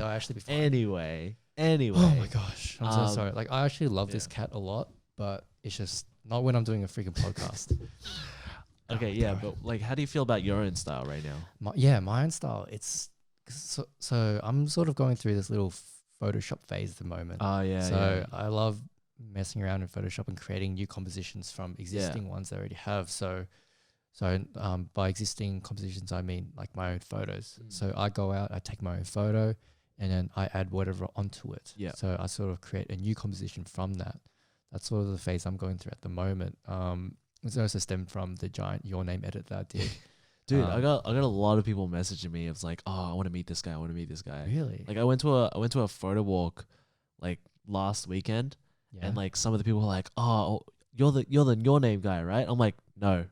They'll actually be fine. Anyway. Oh my gosh. I'm so sorry. Um, Like, I actually love this cat a lot, but it's just not when I'm doing a freaking podcast. Okay, yeah, but like, how do you feel about your own style right now? My own style. It's so I'm sort of going through this little Photoshop phase at the moment. Oh yeah. So I love messing around in Photoshop and creating new compositions from existing ones I already have. So by existing compositions, I mean like my own photos. So I go out, I take my own photo, and then I add whatever onto it. Yeah. So I sort of create a new composition from that. That's sort of the phase I'm going through at the moment. It's also stemmed from the giant Your Name edit that I did. Dude, I got a lot of people messaging me. It's like, oh, I want to meet this guy. I want to meet this guy. Really? Like I went to a photo walk like last weekend, and like some of the people were like, oh, you're the Your Name guy, right? I'm like, no,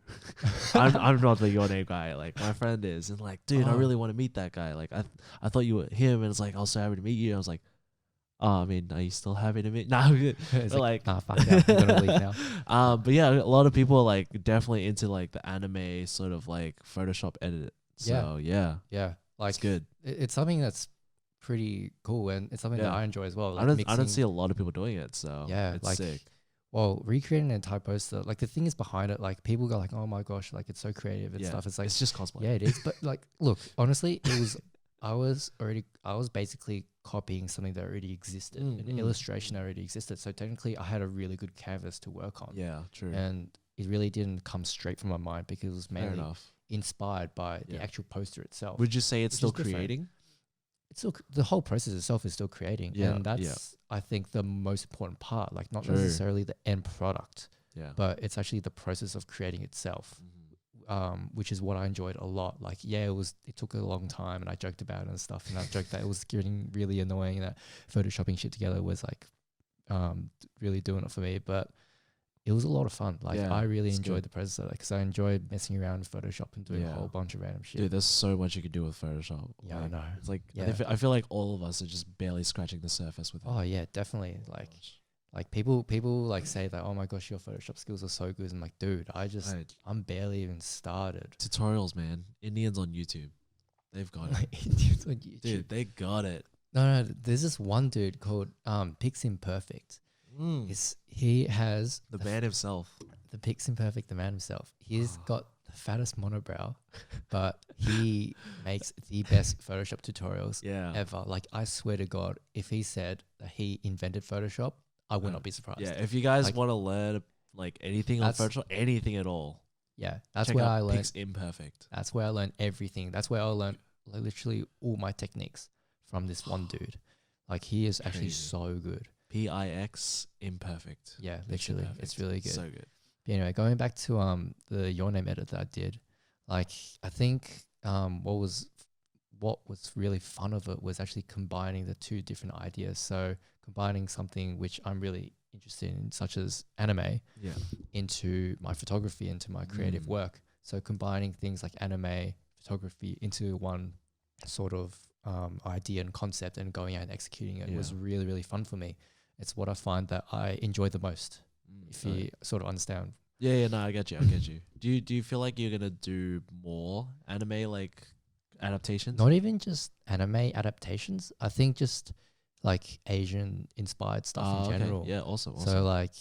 I'm not the Your Name guy. Like my friend is, and like, dude, I really want to meet that guy. Like I thought you were him, and it's like, I was so happy to meet you. I was like, oh, I mean, are you still happy to meet? Nah, it's like, nah, fuck that. I'm gonna leave now. but yeah, a lot of people are like definitely into like the anime sort of like Photoshop edit. So yeah, Like it's good. It's something that's pretty cool, and it's something that I enjoy as well. Like I don't see a lot of people doing it, so it's like sick. Well, recreating an entire poster, like the thing is behind it, like people go like, oh my gosh, like it's so creative and stuff. It's like, it's just cosplay. Yeah, it is. But like, look, honestly, I was basically copying something that already existed, an illustration that already existed. So technically I had a really good canvas to work on. Yeah, true. And it really didn't come straight from my mind because it was mainly inspired by the actual poster itself. Would you say it's still creating? It's still, the whole process itself is still creating. Yeah, and that's, I think, the most important part. Like, not True. necessarily the end product, but it's actually the process of creating itself. Which is what I enjoyed a lot. Like, it took a long time, and I joked about it and stuff, and I joked that it was getting really annoying that photoshopping shit together was like really doing it for me, but it was a lot of fun. Like, I really enjoyed the process of it because I enjoyed messing around with Photoshop and doing a whole bunch of random shit. Dude, there's so much you can do with Photoshop. Yeah, like, I know. It's like, I feel like all of us are just barely scratching the surface with it. Oh yeah, definitely. Like people like say that, oh my gosh, your Photoshop skills are so good. I'm like, dude, I'm barely even started. Tutorials, man. Indians on YouTube. They've got it. Indians on YouTube. Dude, they got it. No, there's this one dude called Pix Imperfect. He has the man himself. The Pix Imperfect, the man himself. He's got the fattest monobrow, but he makes the best Photoshop tutorials ever. Like, I swear to God, if he said that he invented Photoshop, I would not be surprised. Yeah, if you guys want to learn like anything on Photoshop, anything at all. Yeah, that's where I learned. Pix Imperfect. That's where I learned everything. That's where I learned like literally all my techniques from this one dude. Like, he is actually so good. Pix Imperfect. Yeah, literally, Imperfect. it's really good. So good. But anyway, going back to the Your Name edit that I did, like, I think what was really fun of it was actually combining the two different ideas. So combining something which I'm really interested in, such as anime, into my photography, into my creative work. So combining things like anime, photography into one sort of idea and concept, and going out and executing it was really, really fun for me. It's what I find that I enjoy the most, if you sort of understand. Yeah, no, I get you. Do you feel like you're gonna do more anime like adaptations? Not even just anime adaptations. I think just like Asian inspired stuff in general. Yeah, awesome. So like,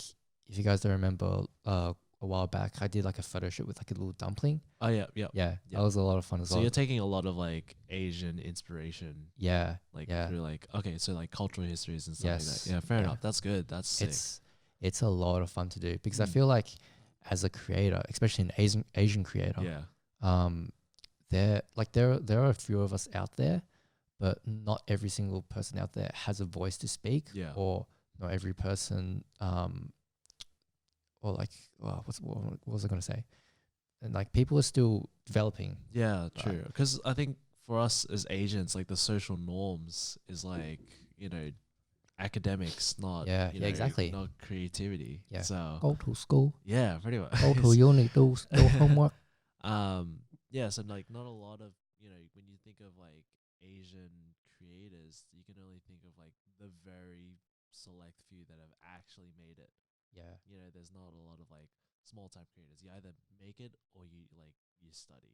if you guys don't remember, a while back I did like a photo shoot with like a little dumpling. Oh yeah. That was a lot of fun as well. So you're taking a lot of like Asian inspiration. Through like so like cultural histories and stuff like that. Yeah, fair enough. That's good. That's sick. It's a lot of fun to do because I feel like as a creator, especially an Asian creator, there are a few of us out there, but not every single person out there has a voice to speak. Or not every person or like, what was I going to say? And like, people are still developing. Yeah, true. Because I think for us as Asians, like the social norms is like, academics, not exactly, not creativity. So go to school. Yeah, pretty much. Go to uni, do homework. So like not a lot of when you think of like Asian creators, you can only think of like the very select few that have actually made it. There's not a lot of like small time creators. You either make it or you study.